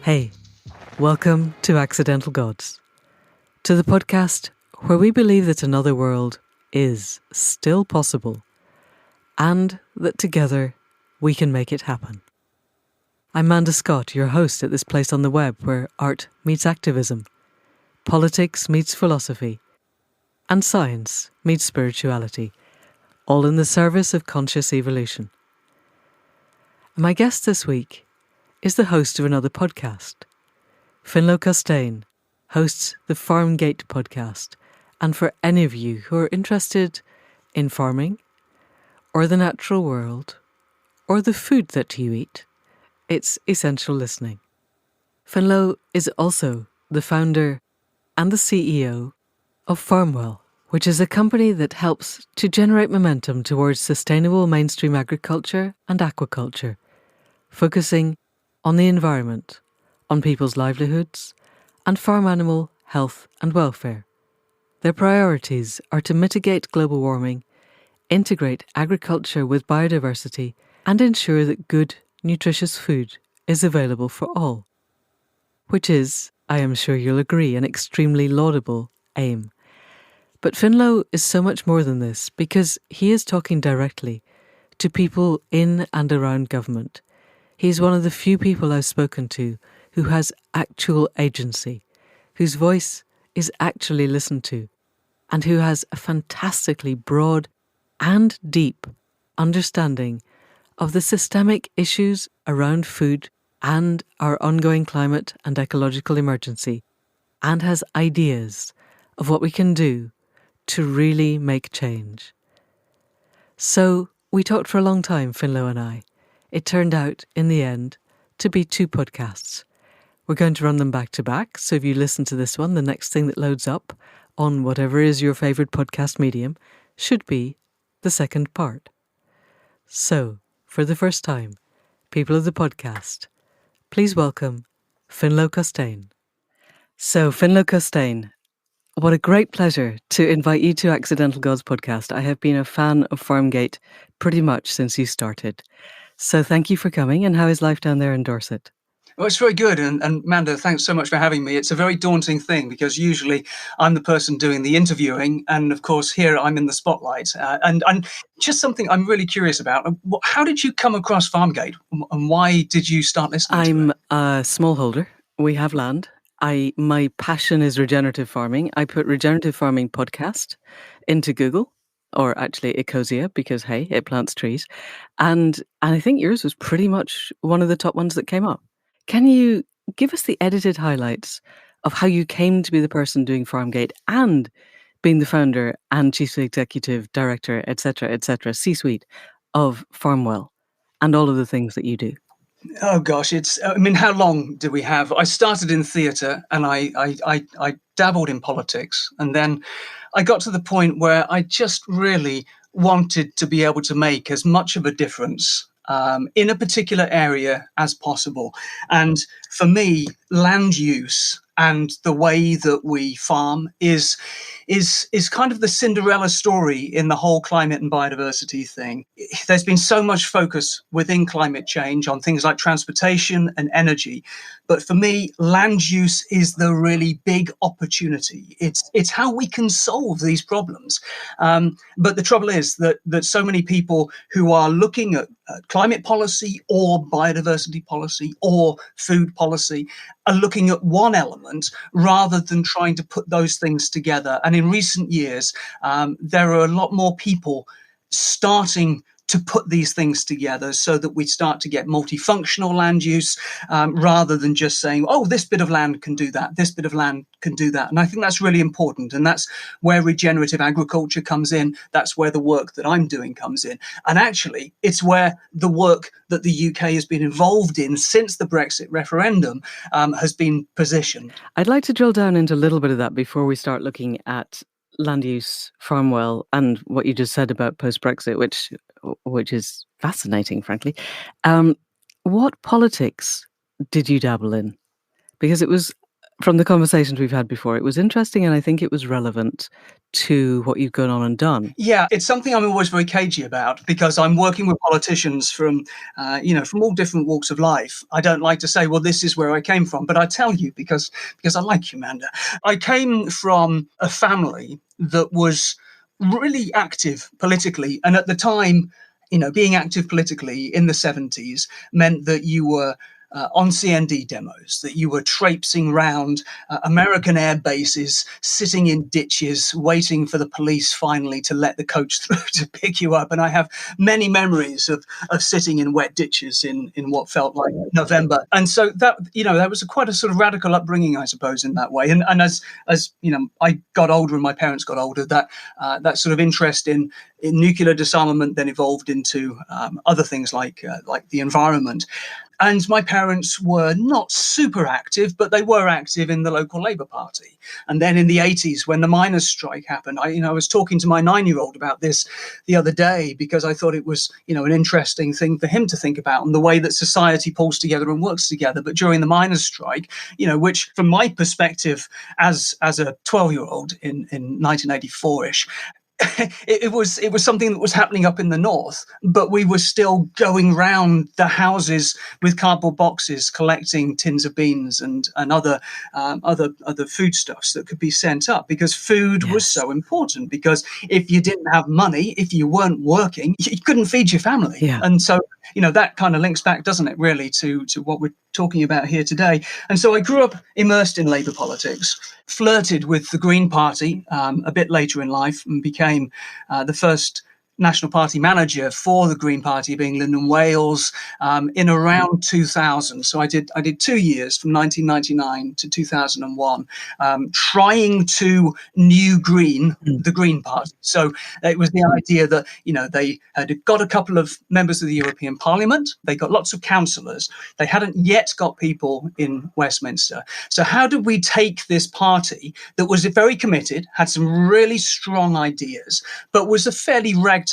Hey, welcome to Accidental Gods, to the podcast where we believe that another world is still possible and that together we can make it happen. I'm Manda Scott, your host at this place on the web where art meets activism, politics meets philosophy, and science meets spirituality, all in the service of conscious evolution. My guest this week is the host of another podcast. Ffinlo Costain hosts the FarmGate podcast, and for any of you who are interested in farming, or the natural world, or the food that you eat, it's essential listening. Ffinlo is also the founder and the CEO of Farmwell, which is a company that helps to generate momentum towards sustainable mainstream agriculture and aquaculture, focusing on the environment, on people's livelihoods, and farm animal health and welfare. Their priorities are to mitigate global warming, integrate agriculture with biodiversity, and ensure that good, nutritious food is available for all, which is, I am sure you'll agree, an extremely laudable aim. But Ffinlo is so much more than this because he is talking directly to people in and around government. He's one of the few people I've spoken to who has actual agency, whose voice is actually listened to, and who has a fantastically broad and deep understanding of the systemic issues around food and our ongoing climate and ecological emergency, and has ideas of what we can do to really make change. So we talked for a long time, Ffinlo and I. It turned out, in the end, to be 2 podcasts. We're going to run them back to back, so if you listen to this one, the next thing that loads up on whatever is your favourite podcast medium should be the second part. So, for the first time, people of the podcast, please welcome Ffinlo Costain. So, Ffinlo Costain, what a great pleasure to invite you to Accidental Gods podcast. I have been a fan of FarmGate pretty much since you started. So thank you for coming, and how is life down there in Dorset? Well, it's very good. And Manda, thanks so much for having me. It's a very daunting thing because usually I'm the person doing the interviewing. And of course, here I'm in the spotlight. And just something I'm really curious about. How did you come across FarmGate and why did you start listening to it? I'm a smallholder. We have land. My passion is regenerative farming. I put regenerative farming podcast into Google, or actually Ecosia, because hey, it plants trees. And I think yours was pretty much one of the top ones that came up. Can you give us the edited highlights of how you came to be the person doing FarmGate and being the founder and chief executive director, etc., C-suite of Farmwell and all of the things that you do? Oh gosh, how long do we have? I started in theatre and I dabbled in politics, and then I got to the point where I just really wanted to be able to make as much of a difference in a particular area as possible. And for me, land use and the way that we farm is kind of the Cinderella story in the whole climate and biodiversity thing. There's been so much focus within climate change on things like transportation and energy. But for me, land use is the really big opportunity. It's how we can solve these problems. But the trouble is that so many people who are looking at climate policy or biodiversity policy or food policy are looking at one element rather than trying to put those things together. And in recent years, there are a lot more people starting to put these things together so that we start to get multifunctional land use rather than just saying, oh, this bit of land can do that, this bit of land can do that. And I think that's really important. And that's where regenerative agriculture comes in. That's where the work that I'm doing comes in. And actually, it's where the work that the UK has been involved in since the Brexit referendum has been positioned. I'd like to drill down into a little bit of that before we start looking at land use, Farmwell, and what you just said about post-Brexit, which is fascinating, frankly. What politics did you dabble in? Because it was from the conversations we've had before, it was interesting and I think it was relevant to what you've gone on and done. Yeah, it's something I'm always very cagey about because I'm working with politicians from, from all different walks of life. I don't like to say, well, this is where I came from, but I tell you because I like you, Amanda. I came from a family that was really active politically, and at the time, being active politically in the 70s meant that you were on CND demos, that you were traipsing round American air bases, sitting in ditches, waiting for the police finally to let the coach through to pick you up. And I have many memories of sitting in wet ditches in what felt like November. And so that was quite a sort of radical upbringing, I suppose, in that way. And as I got older and my parents got older, that sort of interest in nuclear disarmament then evolved into other things like the environment. And my parents were not super active, but they were active in the local Labour Party. And then in the 80s, when the miners' strike happened, I was talking to my 9-year-old about this the other day because I thought it was, an interesting thing for him to think about and the way that society pulls together and works together. But during the miners' strike, which from my perspective as a 12-year-old in 1984-ish, it was something that was happening up in the north, but we were still going round the houses with cardboard boxes, collecting tins of beans and other foodstuffs that could be sent up because food was so important. Because if you didn't have money, if you weren't working, you couldn't feed your family. Yeah. And so that kind of links back, doesn't it, really, to what we're talking about here today. And so I grew up immersed in Labour politics, flirted with the Green Party a bit later in life, and became the first National Party manager for the Green Party of England and Wales in around 2000. So I did 2 years from 1999 to 2001, trying to new green the Green Party. So it was the idea that they had got a couple of members of the European Parliament, they got lots of councillors, they hadn't yet got people in Westminster. So how did we take this party that was very committed, had some really strong ideas, but was a fairly ragtag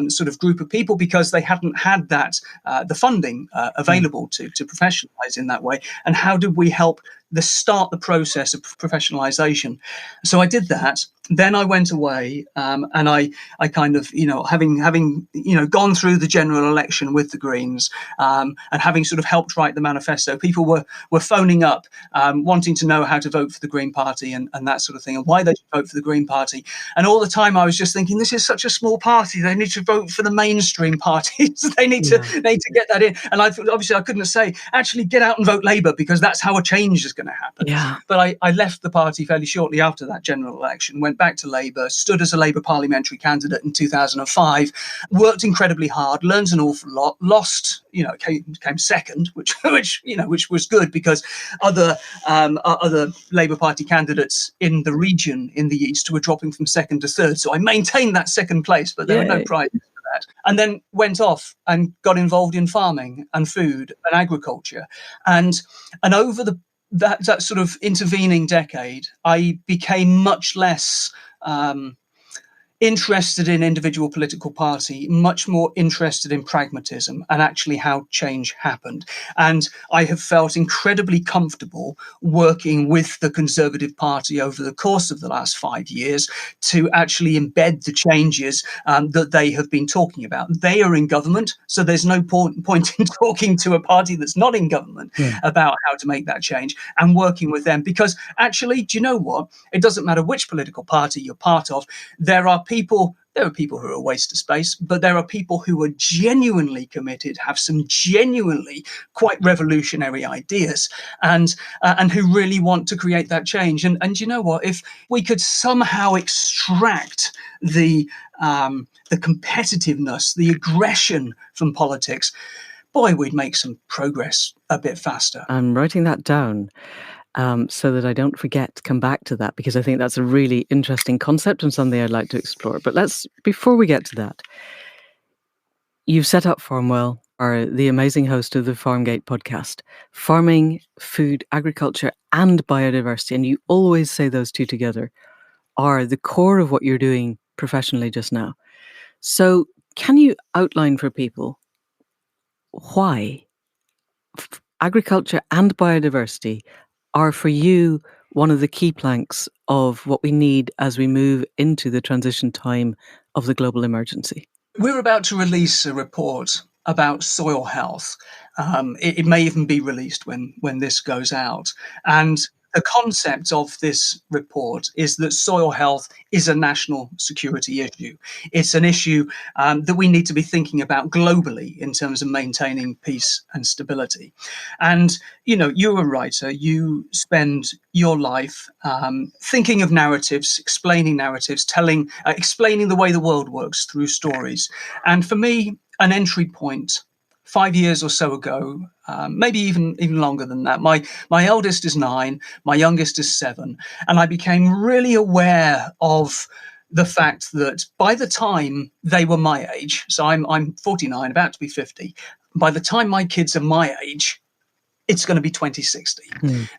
sort of group of people because they hadn't had that the funding available to professionalize in that way, and how did we help start the process of professionalization? So I did that. Then I went away, and I kind of, having gone through the general election with the Greens, and having sort of helped write the manifesto, people were phoning up, wanting to know how to vote for the Green Party and that sort of thing, and why they should vote for the Green Party. And all the time I was just thinking, this is such a small party. They need to vote for the mainstream parties. they need to get that in. And I thought, obviously, I couldn't say, actually, get out and vote Labour because that's how a change is going to happen. Yeah. But I left the party fairly shortly after that general election, went back to Labour, stood as a Labour parliamentary candidate in 2005, worked incredibly hard, learned an awful lot, lost, came second, which was good because other Labour Party candidates in the region in the east were dropping from second to third. So I maintained that second place, but there were no prizes for that. And then went off and got involved in farming and food and agriculture. And over that sort of intervening decade, I became much less interested in individual political party, much more interested in pragmatism and actually how change happened. And I have felt incredibly comfortable working with the Conservative Party over the course of the last 5 years to actually embed the changes that they have been talking about. They are in government, so there's no point in talking to a party that's not in government about how to make that change and working with them. Because actually, do you know what? It doesn't matter which political party you're part of. There are people who are a waste of space, but there are people who are genuinely committed, have some genuinely quite revolutionary ideas, and who really want to create that change. And you know what? If we could somehow extract the competitiveness, the aggression from politics, boy, we'd make some progress a bit faster. I'm writing that down. So that I don't forget to come back to that, because I think that's a really interesting concept and something I'd like to explore. But before we get to that, you've set up Farmwell, are the amazing host of the FarmGate podcast, farming, food, agriculture, and biodiversity. And you always say those two together are the core of what you're doing professionally just now. So can you outline for people why agriculture and biodiversity are for you one of the key planks of what we need as we move into the transition time of the global emergency? We're about to release a report about soil health. It may even be released when this goes out. And the concept of this report is that soil health is a national security issue. It's an issue that we need to be thinking about globally in terms of maintaining peace and stability. And, you're a writer, you spend your life thinking of narratives, explaining narratives, explaining the way the world works through stories. And for me, an entry point 5 years or so ago, maybe even longer than that. My eldest is 9, my youngest is 7, and I became really aware of the fact that by the time they were my age, so I'm 49, about to be 50, by the time my kids are my age, it's going to be 2060.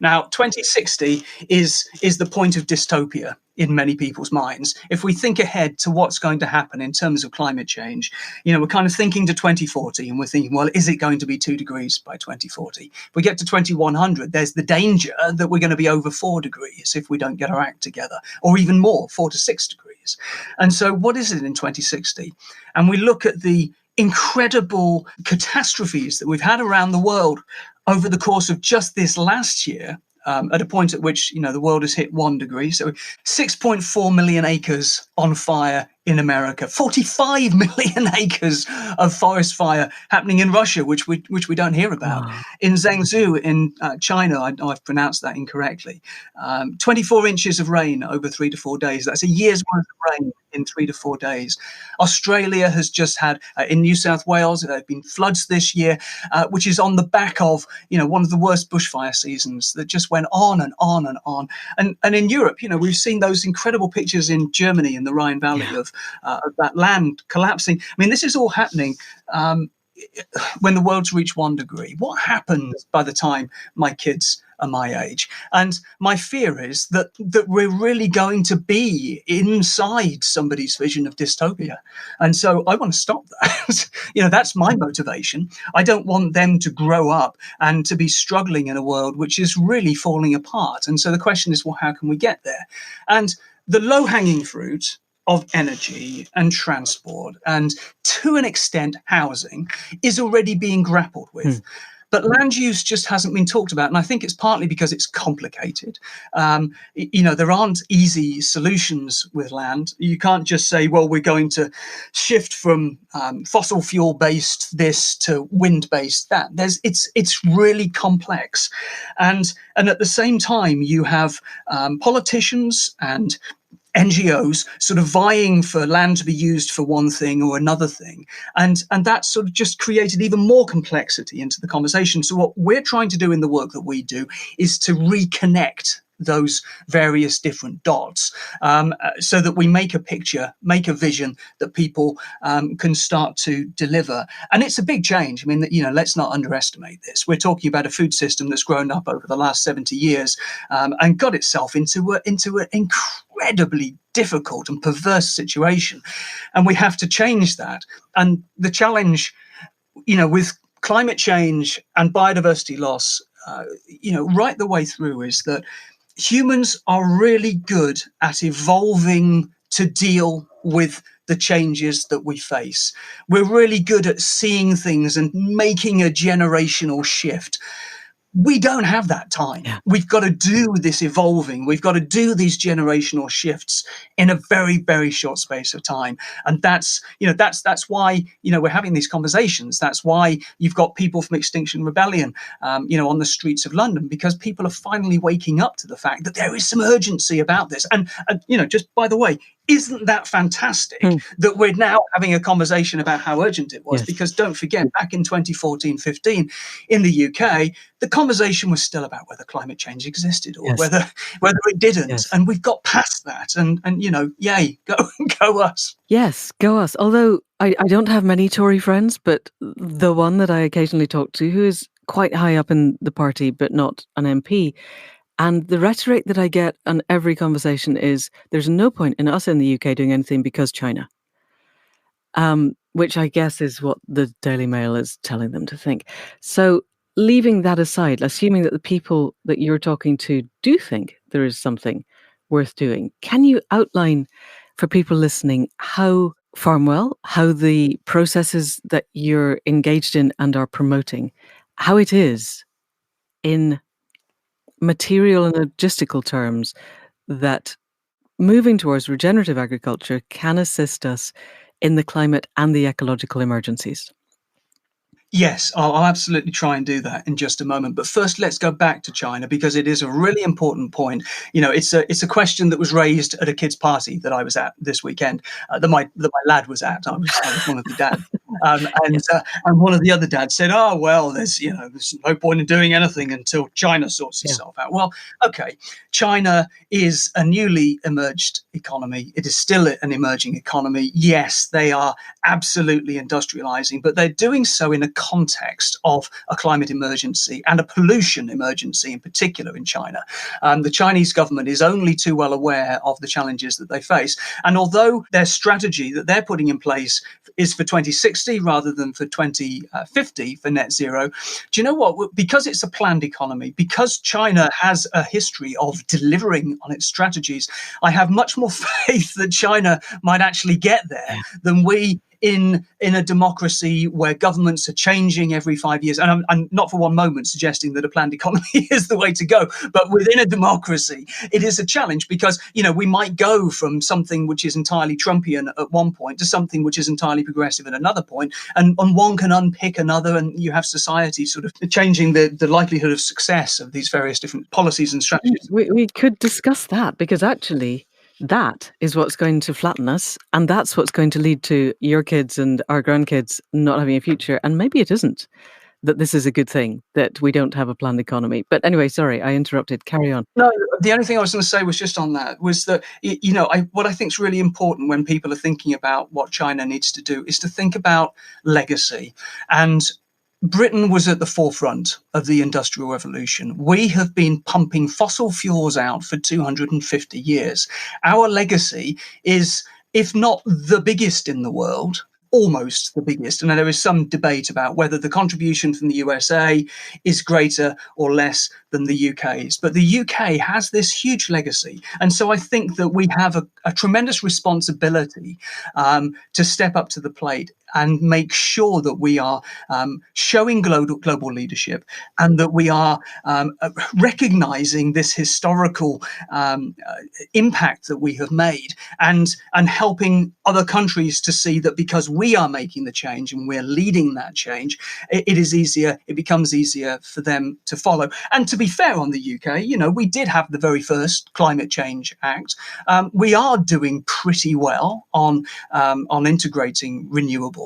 Now, 2060 is the point of dystopia in many people's minds. If we think ahead to what's going to happen in terms of climate change, we're kind of thinking to 2040 and we're thinking, well, is it going to be 2 degrees by 2040? If we get to 2100, there's the danger that we're going to be over 4 degrees if we don't get our act together, or even more, 4 to 6 degrees. And so what is it in 2060? And we look at the incredible catastrophes that we've had around the world over the course of just this last year, at a point at which, the world has hit 1 degree. So 6.4 million acres on fire in America, 45 million acres of forest fire happening in Russia, which we don't hear about. Wow. In Zhengzhou in China, I've pronounced that incorrectly, 24 inches of rain over 3 to 4 days. That's a year's worth of rain in 3 to 4 days. Australia has just had, in New South Wales, there have been floods this year, which is on the back of, one of the worst bushfire seasons that just went on and on and on. And in Europe, we've seen those incredible pictures in Germany in the Rhine Valley of that land collapsing. I mean, this is all happening when the world's reached 1 degree. What happens by the time my kids are my age? And my fear is that we're really going to be inside somebody's vision of dystopia. And so I want to stop that. That's my motivation. I don't want them to grow up and to be struggling in a world which is really falling apart. And so the question is, well, how can we get there? And the low-hanging fruit of energy and transport and, to an extent, housing is already being grappled with. But land use just hasn't been talked about. And I think it's partly because it's complicated. There aren't easy solutions with land. You can't just say, well, we're going to shift from fossil fuel based this to wind based that. It's really complex. And at the same time, you have politicians and NGOs sort of vying for land to be used for one thing or another thing. And that sort of just created even more complexity into the conversation. So what we're trying to do in the work that we do is to reconnect those various different dots, so that we make a picture, make a vision that people can start to deliver. And it's a big change. I mean, let's not underestimate this. We're talking about a food system that's grown up over the last 70 years and got itself into an incredibly difficult and perverse situation. And we have to change that. And the challenge, with climate change and biodiversity loss, right the way through, is that humans are really good at evolving to deal with the changes that we face. We're really good at seeing things and making a generational shift. We don't have that time. Yeah. We've got to do this evolving. We've got to do these generational shifts in a very, very short space of time. And that's why, we're having these conversations. That's why you've got people from Extinction Rebellion, on the streets of London, because people are finally waking up to the fact that there is some urgency about this. And just by the way, isn't that fantastic that we're now having a conversation about how urgent it was? Yes. Because don't forget, back in 2014-15 in the UK, the conversation was still about whether climate change existed or whether it didn't. Yes. And we've got past that. And yay, go us. Yes, go us. Although I don't have many Tory friends, but the one that I occasionally talk to, who is quite high up in the party but not an MP, and the rhetoric that I get on every conversation is there's no point in us in the UK doing anything because China, which I guess is what the Daily Mail is telling them to think. So leaving that aside, assuming that the people that you're talking to do think there is something worth doing, can you outline for people listening how FarmWell, how the processes that you're engaged in and are promoting, how it is in material and logistical terms that moving towards regenerative agriculture can assist us in the climate and the ecological emergencies? Yes, I'll absolutely try and do that in just a moment. But first, let's go back to China because it is a really important point. It's a question that was raised at a kids' party that I was at this weekend. That my lad was at. I was one of the dads, Yes. and one of the other dads said, "Oh well, there's no point in doing anything until China sorts Yeah. itself out." Well, okay, China is a newly emerged economy. It is still an emerging economy. Yes, they are absolutely industrializing, but they're doing so in a context of a climate emergency and a pollution emergency in particular in China. The Chinese government is only too well aware of the challenges that they face. And although their strategy that they're putting in place is for 2060 rather than for 2050 for net zero, do you know what? Because it's a planned economy, because China has a history of delivering on its strategies, I have much more faith that China might actually get there than we in a democracy where governments are changing every 5 years. And I'm not for one moment suggesting that a planned economy is the way to go, but within a democracy, it is a challenge because, we might go from something which is entirely Trumpian at one point to something which is entirely progressive at another point, and one can unpick another, and you have society sort of changing the likelihood of success of these various different policies and strategies. We could discuss that because actually that is what's going to flatten us, and that's what's going to lead to your kids and our grandkids not having a future. And maybe it isn't that this is a good thing, that we don't have a planned economy. But anyway, sorry, I interrupted. Carry on. No, the only thing I was going to say was just on that was that, what I think is really important when people are thinking about what China needs to do is to think about legacy. And Britain was at the forefront of the Industrial Revolution. We have been pumping fossil fuels out for 250 years. Our legacy is, if not the biggest in the world, almost the biggest. And there is some debate about whether the contribution from the USA is greater or less than the UK's. But the UK has this huge legacy. And so I think that we have a tremendous responsibility to step up to the plate and make sure that we are showing global leadership and that we are recognizing this historical impact that we have made and helping other countries to see that because we are making the change and we're leading that change, it becomes easier for them to follow. And to be fair on the UK, we did have the very first Climate Change Act. We are doing pretty well on integrating renewables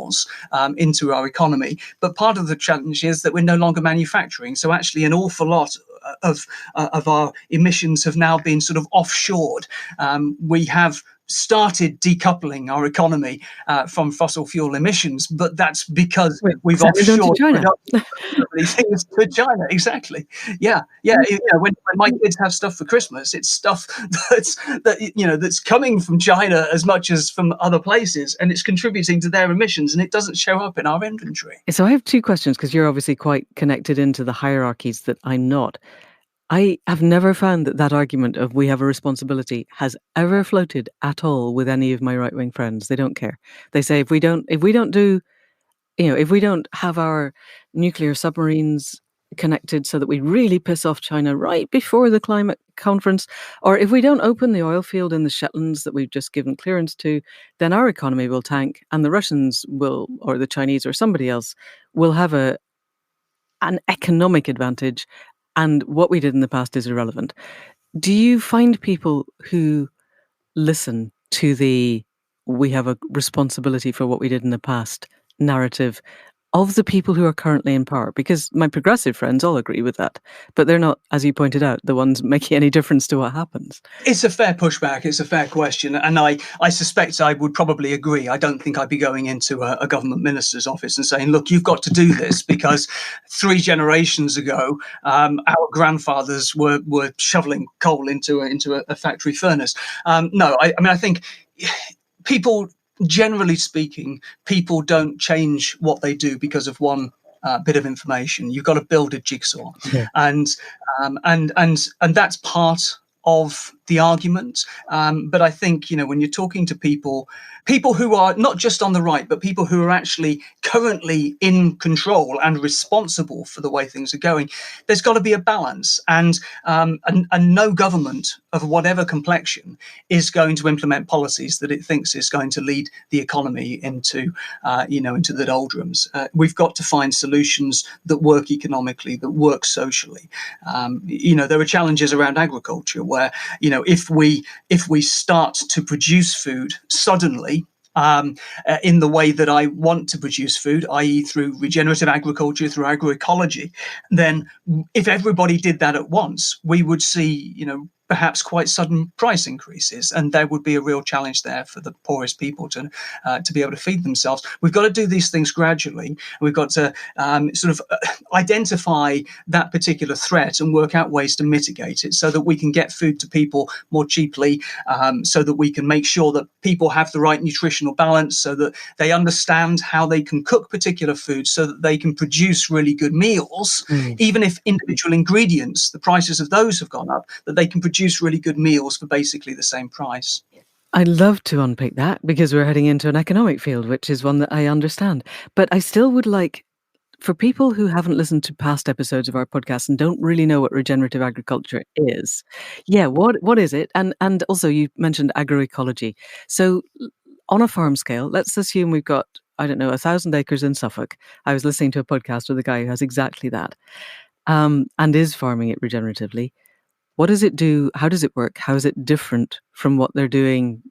into our economy. But part of the challenge is that we're no longer manufacturing. So actually an awful lot of our emissions have now been sort of offshored. We have started decoupling our economy from fossil fuel emissions, but that's because we've offshored things to China. Exactly. Yeah. When my kids have stuff for Christmas, it's stuff that's coming from China as much as from other places, and it's contributing to their emissions, and it doesn't show up in our inventory. So I have two questions because you're obviously quite connected into the hierarchies that I'm not. I have never found that argument of we have a responsibility has ever floated at all with any of my right-wing friends. They don't care. They say if we don't have our nuclear submarines connected so that we really piss off China right before the climate conference, or if we don't open the oil field in the Shetlands that we've just given clearance to, then our economy will tank and the Russians will, or the Chinese or somebody else will have an economic advantage, and what we did in the past is irrelevant. Do you find people who listen to the we have a responsibility for what we did in the past narrative of the people who are currently in power? Because my progressive friends all agree with that, but they're not, as you pointed out, the ones making any difference to what happens. It's a fair pushback. It's a fair question. And I suspect I would probably agree. I don't think I'd be going into a government minister's office and saying, look, you've got to do this because 3 generations ago, our grandfathers were shoveling coal into a factory furnace. No, I think people, generally speaking, people don't change what they do because of one bit of information. You've got to build a jigsaw, Yeah. and that's part of the argument. But I think, when you're talking to people who are not just on the right, but people who are actually currently in control and responsible for the way things are going, there's got to be a balance. And no government of whatever complexion is going to implement policies that it thinks is going to lead the economy into the doldrums. We've got to find solutions that work economically, that work socially. There are challenges around agriculture where, if we start to produce food suddenly, in the way that I want to produce food, i.e. through regenerative agriculture, through agroecology, then if everybody did that at once, we would see, perhaps quite sudden price increases, and there would be a real challenge there for the poorest people to be able to feed themselves. We've got to do these things gradually. We've got to identify that particular threat and work out ways to mitigate it so that we can get food to people more cheaply, so that we can make sure that people have the right nutritional balance, so that they understand how they can cook particular foods, so that they can produce really good meals, even if individual ingredients, the prices of those have gone up, that they can produce really good meals for basically the same price. I'd love to unpick that, because we're heading into an economic field, which is one that I understand. But I still would like, for people who haven't listened to past episodes of our podcast and don't really know what regenerative agriculture is, what is it? And also, you mentioned agroecology. So on a farm scale, let's assume we've got, 1,000 acres in Suffolk. I was listening to a podcast with a guy who has exactly that, and is farming it regeneratively. What does it do? How does it work? How is it different from what they're doing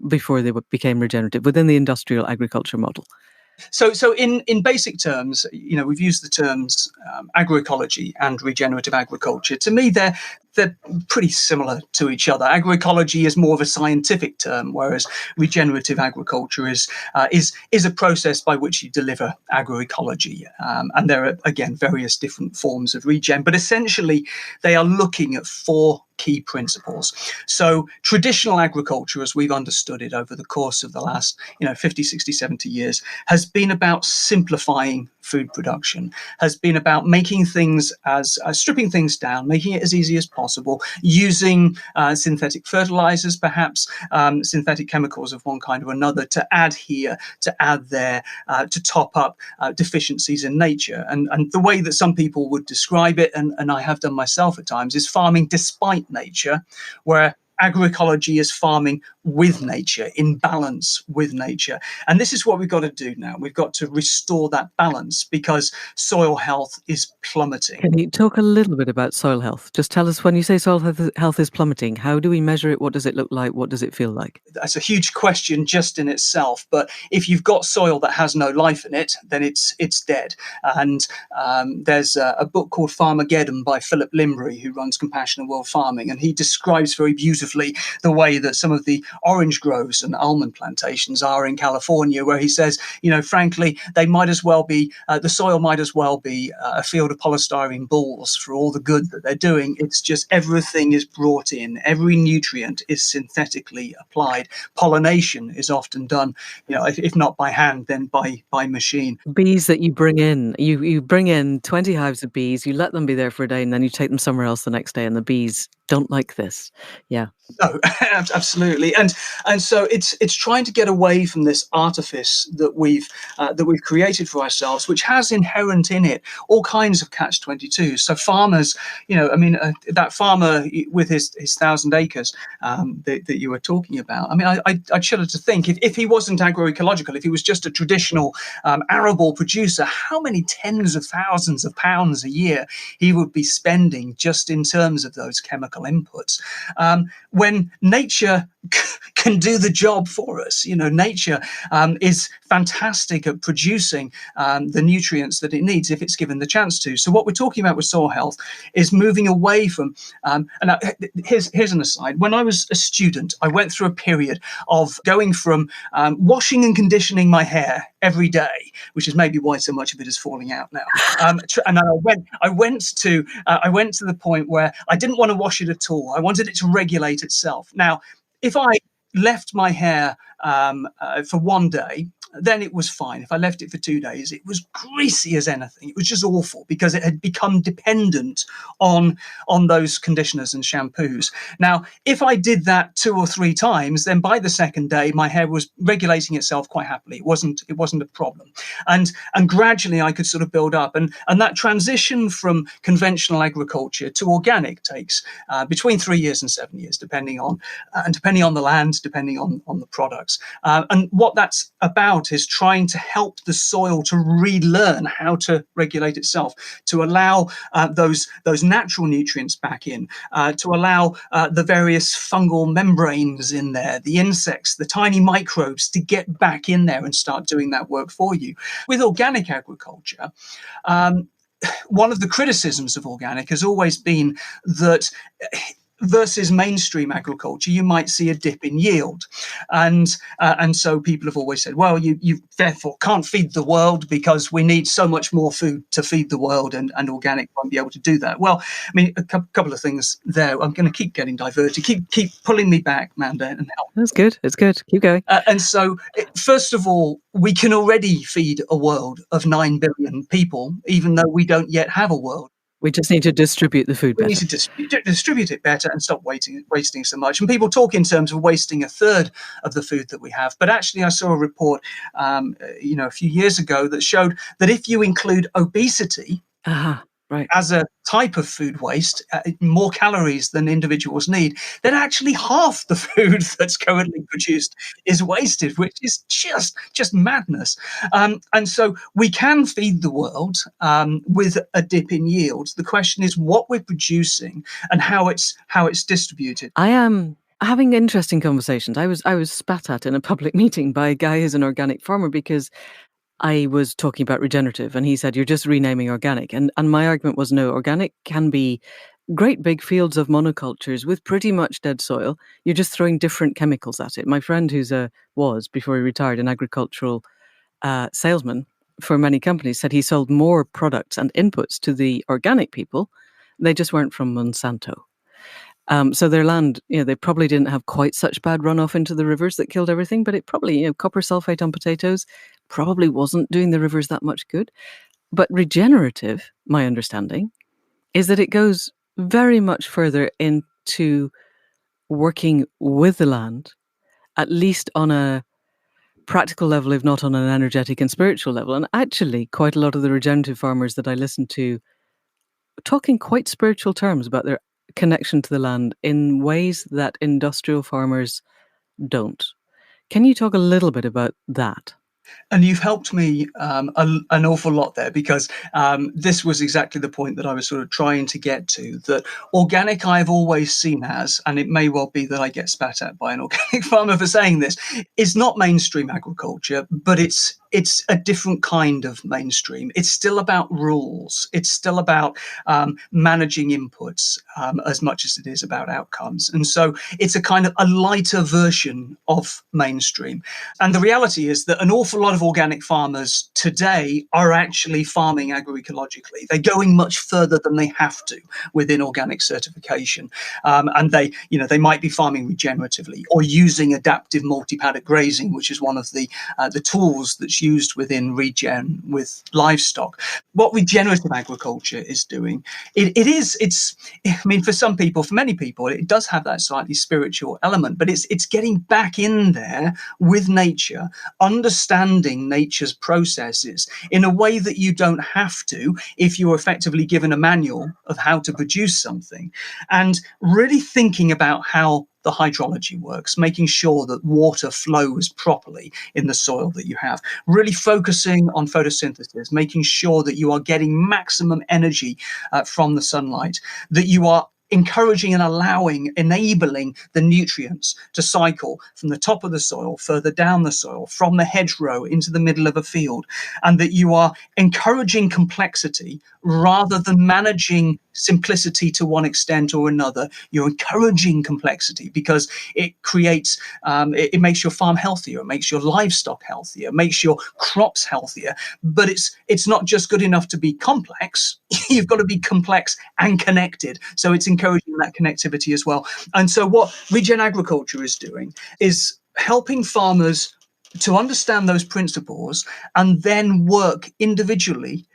before they became regenerative within the industrial agriculture model? So in basic terms, we've used the terms agroecology and regenerative agriculture. To me, they're pretty similar to each other. Agroecology is more of a scientific term, whereas regenerative agriculture is a process by which you deliver agroecology. And there are, again, various different forms of regen, but essentially they are looking at four key principles. So traditional agriculture, as we've understood it over the course of the last 50, 60, 70 years, has been about simplifying food production, has been about making things stripping things down, making it as easy as possible, using synthetic fertilizers, perhaps synthetic chemicals of one kind or another, to add here, to add there, to top up deficiencies in nature. And the way that some people would describe it, and I have done myself at times, is farming despite nature, where agroecology is farming with nature, in balance with nature. And this is what we've got to do now. We've got to restore that balance, because soil health is plummeting. Can you talk a little bit about soil health? Just tell us, when you say soil health is plummeting, how do we measure it? What does it look like? What does it feel like? That's a huge question just in itself. But if you've got soil that has no life in it, then it's dead. And there's a book called FarmGate by Philip Limbry, who runs Compassionate World Farming, and he describes very beautifully the way that some of the orange groves and almond plantations are in California, where he says, frankly, they might as well be, the soil might as well be a field of polystyrene balls for all the good that they're doing. It's just everything is brought in, every nutrient is synthetically applied. Pollination is often done, if not by hand, then by machine. Bees that you bring in, you bring in 20 hives of bees, you let them be there for a day, and then you take them somewhere else the next day, and the bees don't like this. Yeah. No, absolutely, and so it's trying to get away from this artifice that we've created for ourselves, which has inherent in it all kinds of catch-22. So farmers, that farmer with his 1,000 acres that you were talking about. I shudder to think, if he wasn't agroecological, if he was just a traditional arable producer, how many tens of thousands of pounds a year he would be spending just in terms of those chemical inputs. When nature can do the job for us, nature is fantastic at producing the nutrients that it needs if it's given the chance to. So what we're talking about with soil health is moving away from, here's an aside. When I was a student, I went through a period of going from washing and conditioning my hair every day, which is maybe why so much of it is falling out now. And I went to the point where I didn't want to wash it at all. I wanted it to regulate itself. Now, if I left my hair for one day, then it was fine. If I left it for 2 days, it was greasy as anything. It was just awful because it had become dependent on those conditioners and shampoos. Now, if I did that 2 or 3 times, then by the second day, my hair was regulating itself quite happily. It wasn't a problem. And gradually I could sort of build up. And that transition from conventional agriculture to organic takes between 3 years and 7 years, depending on the land, depending on the products. And what that's about is trying to help the soil to relearn how to regulate itself, to allow those natural nutrients back in, to allow the various fungal membranes in there, the insects, the tiny microbes to get back in there and start doing that work for you. With organic agriculture, one of the criticisms of organic has always been that versus mainstream agriculture, you might see a dip in yield. And so people have always said, well, you therefore can't feed the world because we need so much more food to feed the world, and organic won't be able to do that. Well, I mean, a couple of things there. I'm going to keep getting diverted, keep pulling me back, Manda, and help. That's good. It's good. Keep going. And so, first of all, we can already feed a world of 9 billion people, even though we don't yet have a world. We just need to distribute the food better. We need to distribute it better and stop wasting so much. And people talk in terms of wasting a third of the food that we have. But actually, I saw a report, a few years ago that showed that if you include obesity right, as a type of food waste, more calories than individuals need, then actually half the food that's currently produced is wasted, which is just madness. And so we can feed the world with a dip in yield. The question is what we're producing and how it's distributed. I am having interesting conversations. I was spat at in a public meeting by a guy who's an organic farmer because I was talking about regenerative, and he said, you're just renaming organic. And my argument was, no, organic can be great big fields of monocultures with pretty much dead soil. You're just throwing different chemicals at it. My friend was, before he retired, an agricultural salesman for many companies, said he sold more products and inputs to the organic people. They just weren't from Monsanto. So their land, they probably didn't have quite such bad runoff into the rivers that killed everything, but it probably, copper sulfate on potatoes probably wasn't doing the rivers that much good. But regenerative, my understanding, is that it goes very much further into working with the land, at least on a practical level, if not on an energetic and spiritual level. And actually, quite a lot of the regenerative farmers that I listen to talk in quite spiritual terms about their connection to the land in ways that industrial farmers don't. Can you talk a little bit about that? And you've helped me an awful lot there, because this was exactly the point that I was sort of trying to get to, that organic I've always seen as, and it may well be that I get spat at by an organic farmer for saying this, is not mainstream agriculture, but it's a different kind of mainstream. It's still about rules. It's still about managing inputs as much as it is about outcomes. And so it's a kind of a lighter version of mainstream. And the reality is that an awful lot of organic farmers today are actually farming agroecologically. They're going much further than they have to within organic certification. And they might be farming regeneratively or using adaptive multi-paddock grazing, which is one of the tools that's used within regen with livestock. What regenerative agriculture is doing, for many people, it does have that slightly spiritual element, but it's getting back in there with nature, understanding nature's processes in a way that you don't have to if you're effectively given a manual of how to produce something, and really thinking about how the hydrology works, making sure that water flows properly in the soil that you have, really focusing on photosynthesis, making sure that you are getting maximum energy from the sunlight, that you are encouraging and enabling the nutrients to cycle from the top of the soil, further down the soil, from the hedgerow into the middle of a field, and that you are encouraging complexity rather than managing simplicity to one extent or another. You're encouraging complexity because it creates, it makes your farm healthier, it makes your livestock healthier, it makes your crops healthier. But it's not just good enough to be complex. You've got to be complex and connected. So it's encouraging that connectivity as well. And so what regen agriculture is doing is helping farmers to understand those principles and then work individually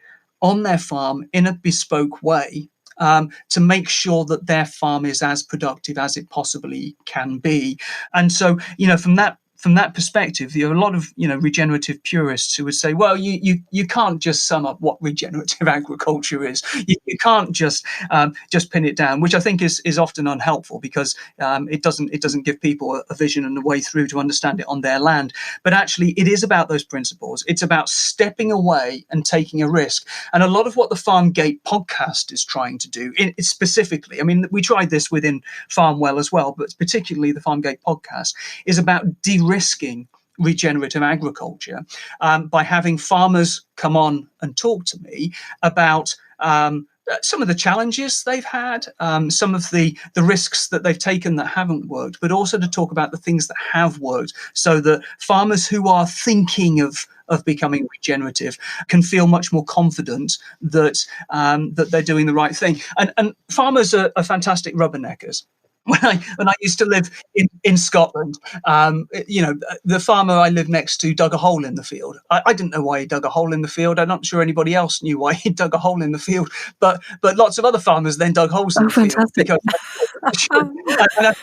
on their farm in a bespoke way, to make sure that their farm is as productive as it possibly can be. And so, from that perspective, there are a lot of regenerative purists who would say, well, you can't just sum up what regenerative agriculture is. You can't just pin it down, which I think is often unhelpful, because it doesn't give people a vision and a way through to understand it on their land. But actually, it is about those principles. It's about stepping away and taking a risk. And a lot of what the FarmGate podcast is trying to do, specifically, I mean, we tried this within Farmwell as well, but particularly the FarmGate podcast is about de-risking regenerative agriculture, by having farmers come on and talk to me about some of the challenges they've had, some of the risks that they've taken that haven't worked, but also to talk about the things that have worked, so that farmers who are thinking of becoming regenerative can feel much more confident that they're doing the right thing. And farmers are fantastic rubberneckers. When I used to live in Scotland, the farmer I lived next to dug a hole in the field. I didn't know why he dug a hole in the field. I'm not sure anybody else knew why he dug a hole in the field, but lots of other farmers then dug holes in the field. Because, and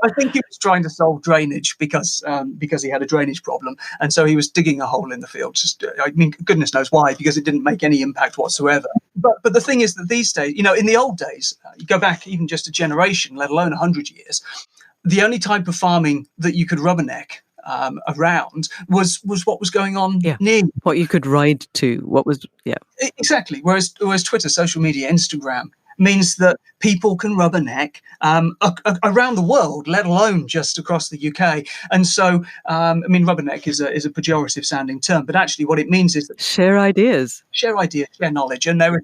I think he was trying to solve drainage because he had a drainage problem, and so he was digging a hole in the field. Goodness knows why, because it didn't make any impact whatsoever. But the thing is that these days, in the old days, you go back even just a generation, let alone 100 years, the only type of farming that you could rubberneck around was what was going on near you. What you could ride to, what was, Exactly. Whereas Twitter, social media, Instagram means that people can rubberneck around the world, let alone just across the UK. And so, rubberneck is a pejorative sounding term, but actually what it means is that share ideas, share knowledge. And there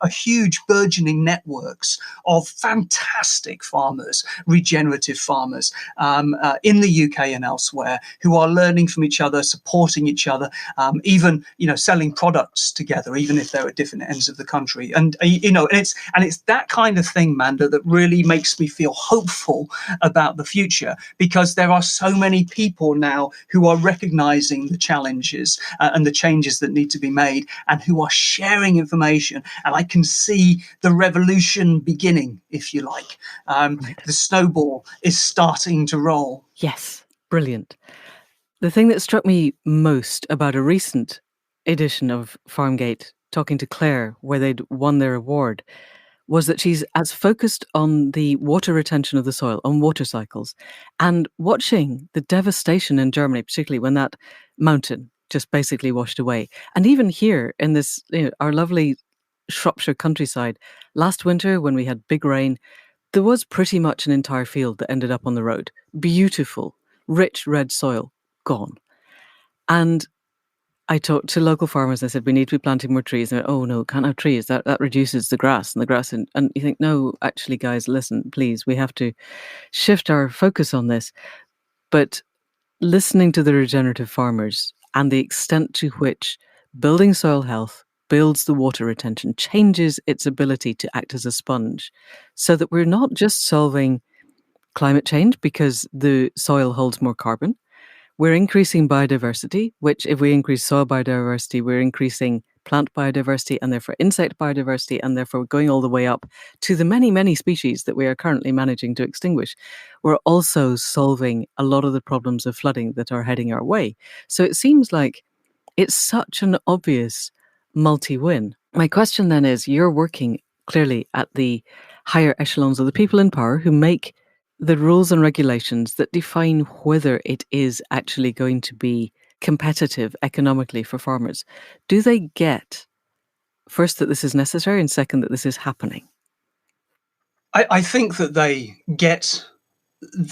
are huge burgeoning networks of fantastic farmers, regenerative farmers, in the UK and elsewhere, who are learning from each other, supporting each other, even selling products together, even if they're at different ends of the country. And it's that kind of thing, Manda, that really makes me feel hopeful about the future, because there are so many people now who are recognizing the challenges and the changes that need to be made, and who are sharing information. And I can see the revolution beginning, if you like. The snowball is starting to roll. Yes, brilliant. The thing that struck me most about a recent edition of FarmGate, talking to Claire, where they'd won their award, was that she's as focused on the water retention of the soil, on water cycles, and watching the devastation in Germany, particularly when that mountain just basically washed away. And even here in this, our lovely Shropshire countryside, last winter when we had big rain, there was pretty much an entire field that ended up on the road. Beautiful, rich red soil, gone. And I talked to local farmers. I said, we need to be planting more trees. And they went, oh no, can't have trees. That reduces the grass. And you think, no, actually, guys, listen, please, we have to shift our focus on this. But listening to the regenerative farmers and the extent to which building soil health builds the water retention, changes its ability to act as a sponge, so that we're not just solving climate change because the soil holds more carbon. We're increasing biodiversity, which if we increase soil biodiversity, we're increasing plant biodiversity and therefore insect biodiversity, and therefore going all the way up to the many, many species that we are currently managing to extinguish. We're also solving a lot of the problems of flooding that are heading our way. So it seems like it's such an obvious multi-win. My question then is, you're working clearly at the higher echelons of the people in power who make the rules and regulations that define whether it is actually going to be competitive economically for farmers. Do they get, first, that this is necessary, and second, that this is happening? I think that they get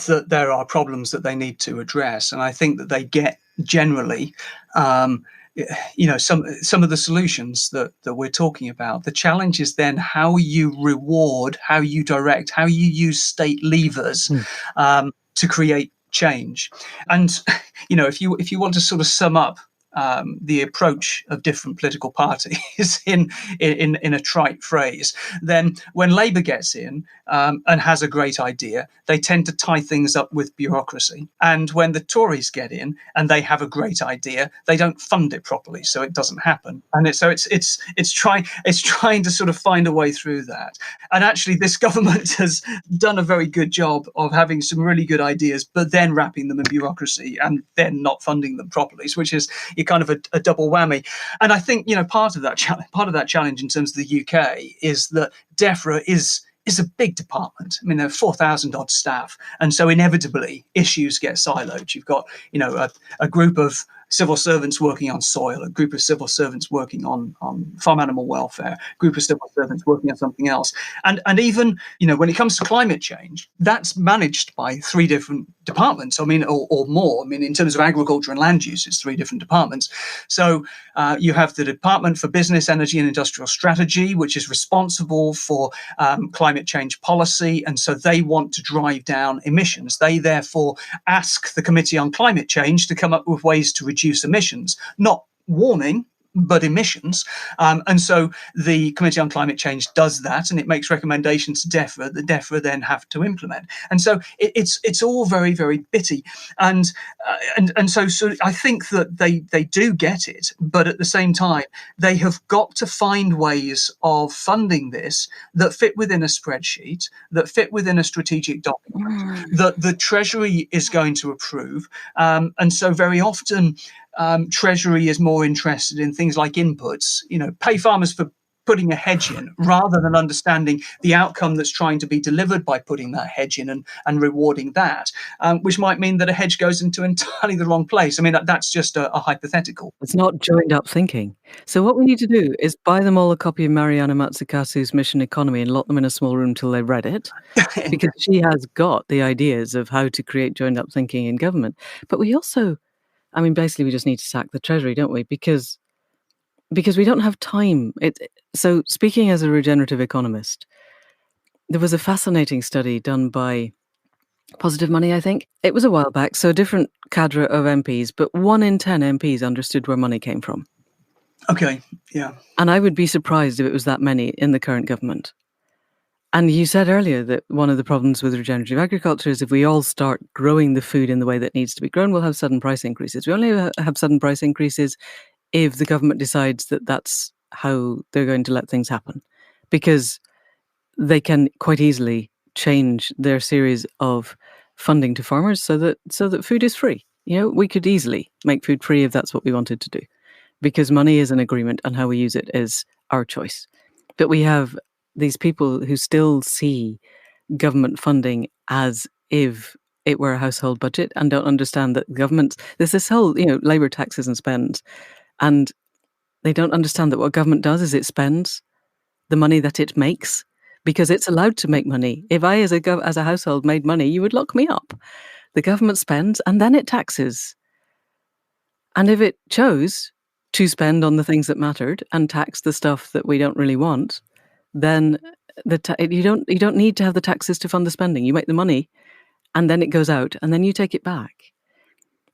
that there are problems that they need to address, and I think that they get generally some of the solutions that we're talking about. The challenge is then how you reward, how you direct, how you use state levers to create change. And if you want to sort of sum up the approach of different political parties in a trite phrase, then when Labour gets in and has a great idea, they tend to tie things up with bureaucracy. And when the Tories get in and they have a great idea, they don't fund it properly, so it doesn't happen. And it's trying to sort of find a way through that. And actually, this government has done a very good job of having some really good ideas, but then wrapping them in bureaucracy and then not funding them properly, which is kind of a double whammy. And I think, part of that challenge in terms of the UK is that DEFRA is a big department. I mean, there are 4,000 odd staff, and so inevitably issues get siloed. You've got, a group of civil servants working on soil, a group of civil servants working on farm animal welfare, a group of civil servants working on something else. And even, when it comes to climate change, that's managed by 3 different departments, or more. I mean, in terms of agriculture and land use, it's 3 different departments. So you have the Department for Business, Energy and Industrial Strategy, which is responsible for climate change policy. And so they want to drive down emissions. They therefore ask the Committee on Climate Change to come up with ways to reduce emissions, not warming, but emissions. And so the Committee on Climate Change does that, and it makes recommendations to DEFRA that DEFRA then have to implement. And so it's all very, very bitty. And so I think that they do get it, but at the same time, they have got to find ways of funding this that fit within a spreadsheet, that fit within a strategic document, that the Treasury is going to approve. And so very often, Treasury is more interested in things like inputs, pay farmers for putting a hedge in, rather than understanding the outcome that's trying to be delivered by putting that hedge in and rewarding that, which might mean that a hedge goes into entirely the wrong place. I mean, that's just a hypothetical. It's not joined up thinking. So what we need to do is buy them all a copy of Mariana Mazzucato's Mission Economy and lock them in a small room till they've read it, because she has got the ideas of how to create joined up thinking in government. But we also, basically we just need to sack the Treasury, don't we? Because we don't have time. So speaking as a regenerative economist, there was a fascinating study done by Positive Money, I think. It was a while back, so a different cadre of MPs, but 1 in 10 MPs understood where money came from. Okay, yeah. And I would be surprised if it was that many in the current government. And you said earlier that one of the problems with regenerative agriculture is if we all start growing the food in the way that needs to be grown, we'll have sudden price increases. We only have sudden price increases if the government decides that that's how they're going to let things happen, because they can quite easily change their series of funding to farmers so that food is free. We could easily make food free if that's what we wanted to do, because money is an agreement and how we use it is our choice. But we have these people who still see government funding as if it were a household budget and don't understand that there's this whole, labour taxes and spends, and they don't understand that what government does is it spends the money that it makes, because it's allowed to make money. If I, as a household, made money, you would lock me up. The government spends and then it taxes. And if it chose to spend on the things that mattered and tax the stuff that we don't really want, then you don't need to have the taxes to fund the spending. You make the money, and then it goes out, and then you take it back.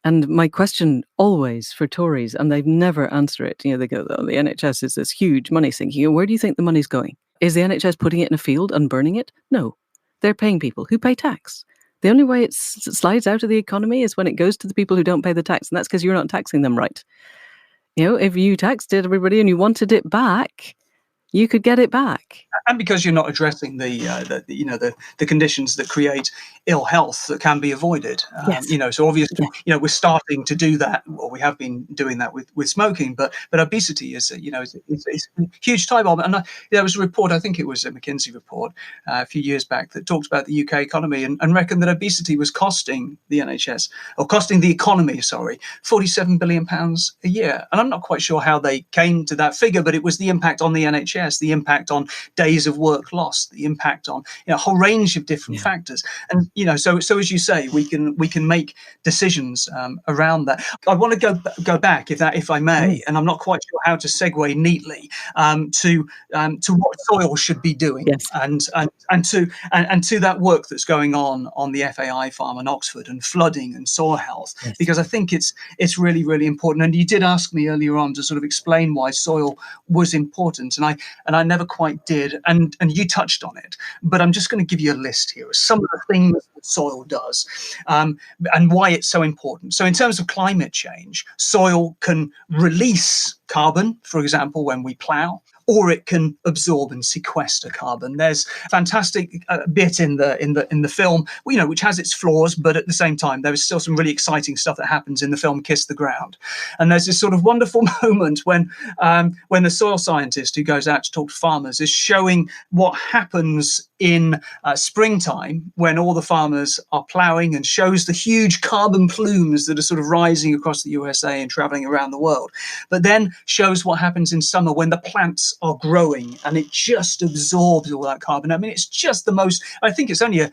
And my question always for Tories, and they've never answered it, they go, oh, the NHS is this huge money sinking. Where do you think the money's going? Is the NHS putting it in a field and burning it? No. They're paying people who pay tax. The only way it slides out of the economy is when it goes to the people who don't pay the tax, and that's because you're not taxing them right. If you taxed everybody and you wanted it back, you could get it back. And because you're not addressing the conditions that create ill health that can be avoided. Yes. So obviously, we're starting to do that, or we have been doing that with smoking, but obesity is a huge time bomb. And there was a report, I think it was a McKinsey report a few years back, that talked about the UK economy and reckoned that obesity was costing the NHS, or costing the economy, £47 billion a year. And I'm not quite sure how they came to that figure, but it was the impact on the NHS. NHS, the impact on days of work lost, the impact on a whole range of different factors. And so as you say, we can make decisions around that. I want to go back, if I may, and I'm not quite sure how to segue neatly to what soil should be doing, Yes. and to that work that's going on the FAI farm in Oxford, and flooding and soil health, because I think it's really, really important. And you did ask me earlier on to sort of explain why soil was important, and I never quite did, and you touched on it, but I'm just going to give you a list here of some of the things that soil does, and why it's so important. So in terms of climate change, soil can release carbon, for example, when we plow, or it can absorb and sequester carbon. There's a fantastic bit in the film, which has its flaws, but at the same time, there is still some really exciting stuff that happens in the film Kiss the Ground. And there's this sort of wonderful moment when the soil scientist who goes out to talk to farmers is showing what happens in springtime when all the farmers are ploughing, and shows the huge carbon plumes that are sort of rising across the USA and traveling around the world. But then shows what happens in summer when the plants are growing, and it just absorbs all that carbon. I mean, it's just the most, I think it's only a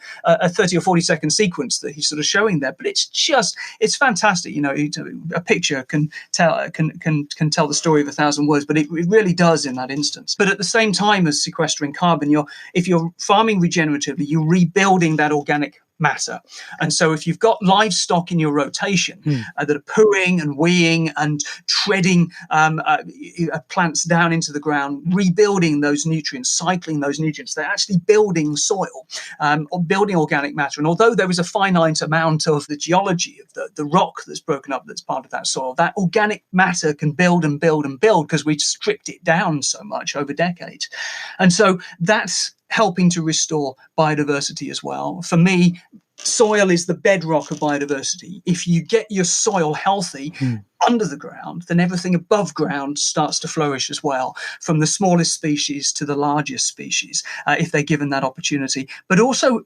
30 or 40-second sequence that he's sort of showing there, but it's fantastic. A picture can tell the story of 1,000 words, but it really does in that instance. But at the same time as sequestering carbon, if you're farming regeneratively, you're rebuilding that organic matter. And so if you've got livestock in your rotation that are pooing and weeing and treading plants down into the ground, rebuilding those nutrients, cycling those nutrients, they're actually building soil, or building organic matter. And although there is a finite amount of the geology of the rock that's broken up that's part of that soil, that organic matter can build and build and build because we stripped it down so much over decades. And so that's helping to restore biodiversity as well. For me, soil is the bedrock of biodiversity. If you get your soil healthy under the ground, then everything above ground starts to flourish as well, from the smallest species to the largest species, if they're given that opportunity. But also,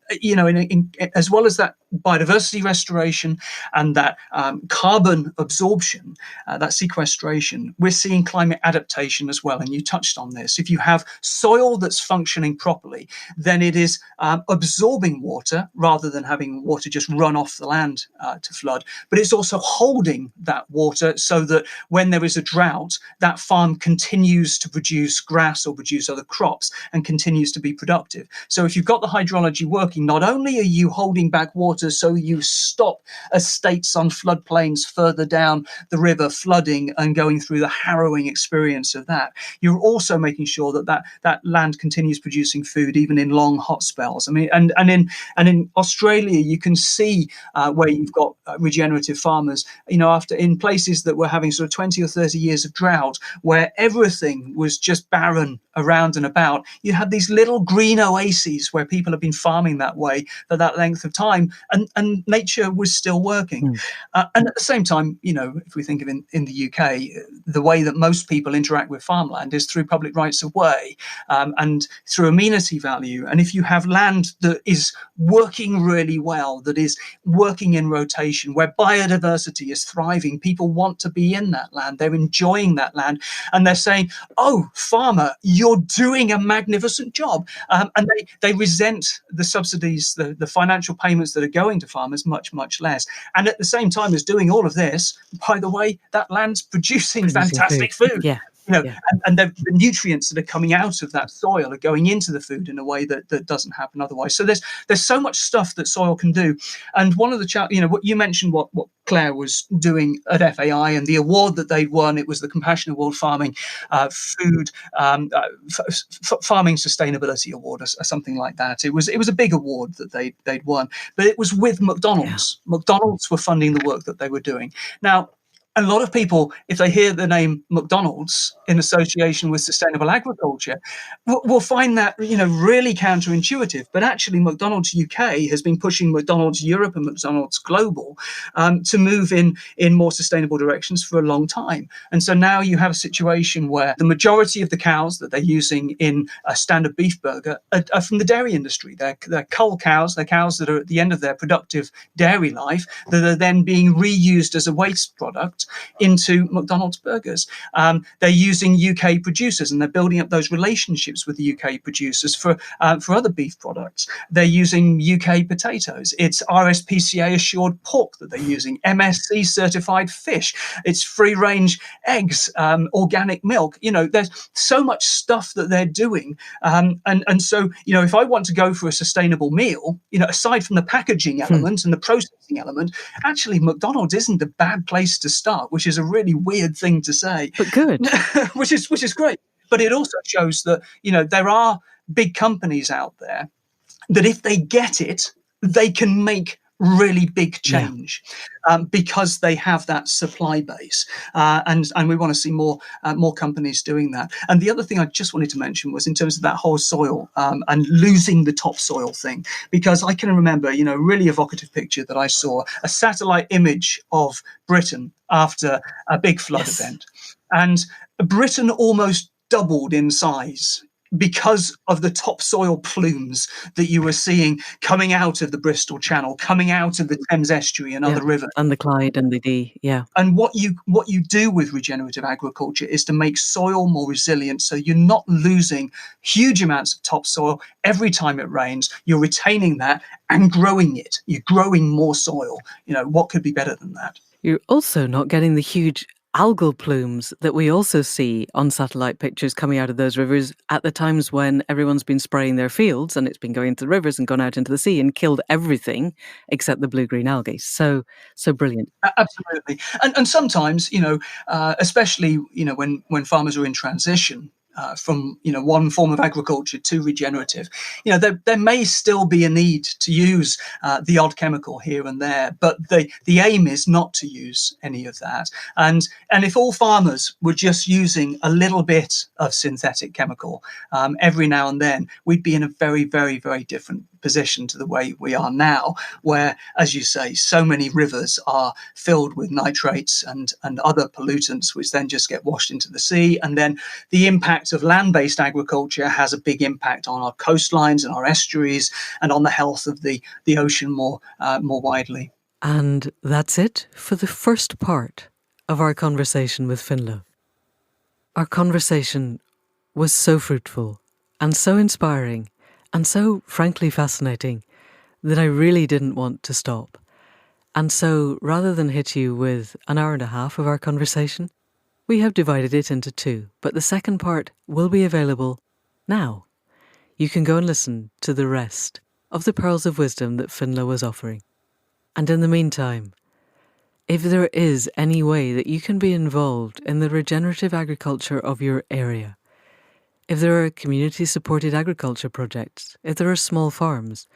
as well as that biodiversity restoration and that carbon absorption, that sequestration, we're seeing climate adaptation as well. And you touched on this. If you have soil that's functioning properly, then it is absorbing water rather than having water just run off the land to flood. But it's also holding that water so that when there is a drought, that farm continues to produce grass or produce other crops and continues to be productive. So if you've got the hydrology working, not only are you holding back water so you stop estates on floodplains further down the river flooding and going through the harrowing experience of that, you're also making sure that land continues producing food even in long hot spells. I mean, and in Australia, you can see where you've got regenerative farmers, after in places that were having sort of 20 or 30 years of drought, where everything was just barren around and about, you had these little green oases where people have been farming that way for that length of time, and nature was still working. And at the same time, if we think of in the UK, the way that most people interact with farmland is through public rights of way, and through amenity value. And if you have land that is working really well, that is working in rotation, where biodiversity is thriving, people want to be in that land, they're enjoying that land, and they're saying, "Oh, farmer, you're doing a magnificent job," and they resent the subsidies, the financial payments that are going to farmers much, much less. And at the same time as doing all of this, by the way, that land's producing fantastic food. Yeah. And the nutrients that are coming out of that soil are going into the food in a way that doesn't happen otherwise. So there's so much stuff that soil can do. And one of the what you mentioned, what Claire was doing at FAI and the award that they'd won, it was the Compassion Award Farming Farming Sustainability Award or something like that. It was a big award that they'd won, but it was with McDonald's. Yeah. McDonald's were funding the work that they were doing. Now, a lot of people, if they hear the name McDonald's in association with sustainable agriculture, will find that really counterintuitive. But actually, McDonald's UK has been pushing McDonald's Europe and McDonald's Global to move in more sustainable directions for a long time. And so now you have a situation where the majority of the cows that they're using in a standard beef burger are from the dairy industry. They're cull cows. They're cows that are at the end of their productive dairy life that are then being reused as a waste product product into McDonald's burgers. They're using UK producers, and they're building up those relationships with the UK producers for other beef products. They're using UK potatoes. It's RSPCA assured pork that they're using, MSC certified fish. It's free range eggs, organic milk. There's so much stuff that they're doing. And so, if I want to go for a sustainable meal, aside from the packaging element and the processing element, actually McDonald's isn't a bad place to start, which is a really weird thing to say. But good. which is great. But it also shows that, there are big companies out there that if they get it, they can make really big change because they have that supply base, and we want to see more companies doing that. And the other thing I just wanted to mention was in terms of that whole soil and losing the topsoil thing, because I can remember, a really evocative picture that I saw, a satellite image of Britain after a big flood event, and Britain almost doubled in size because of the topsoil plumes that you were seeing coming out of the Bristol Channel, coming out of the Thames Estuary and other rivers. And the Clyde and the Dee, And what you do with regenerative agriculture is to make soil more resilient, so you're not losing huge amounts of topsoil every time it rains. You're retaining that and growing it. You're growing more soil. What could be better than that? You're also not getting the huge algal plumes that we also see on satellite pictures coming out of those rivers at the times when everyone's been spraying their fields and it's been going into the rivers and gone out into the sea and killed everything except the blue-green algae. So brilliant. Absolutely. And sometimes, especially, when farmers are in transition, from one form of agriculture to regenerative, there may still be a need to use the odd chemical here and there, but the aim is not to use any of that. And if all farmers were just using a little bit of synthetic chemical every now and then, we'd be in a very, very, very different position to the way we are now, where, as you say, so many rivers are filled with nitrates and other pollutants, which then just get washed into the sea. And then the impact of land-based agriculture has a big impact on our coastlines and our estuaries and on the health of the ocean more widely. And that's it for the first part of our conversation with Ffinlo. Our conversation was so fruitful and so inspiring and so frankly fascinating that I really didn't want to stop. And so rather than hit you with an hour and a half of our conversation, we have divided it into two, but the second part will be available now. You can go and listen to the rest of the pearls of wisdom that Ffinlo was offering. And in the meantime, if there is any way that you can be involved in the regenerative agriculture of your area, if there are community-supported agriculture projects, if there are small farms,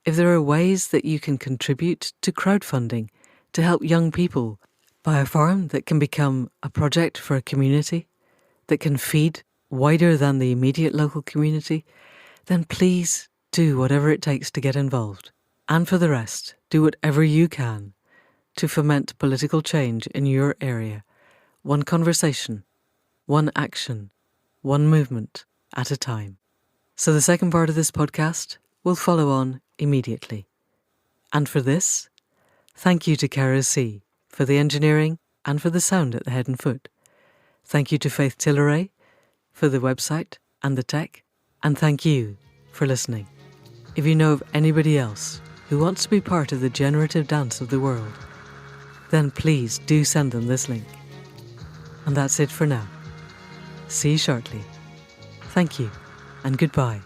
if there are ways that you can contribute to crowdfunding to help young people buy a farm that can become a project for a community, that can feed wider than the immediate local community, then please do whatever it takes to get involved. And for the rest, do whatever you can to foment political change in your area, one conversation, one action, one movement at a time. So the second part of this podcast will follow on immediately. And for this, thank you to Cara C for the engineering and for the sound at the head and foot. Thank you to Faith Tilleray for the website and the tech. And thank you for listening. If you know of anybody else who wants to be part of the generative dance of the world, then please do send them this link. And that's it for now. See you shortly. Thank you and goodbye.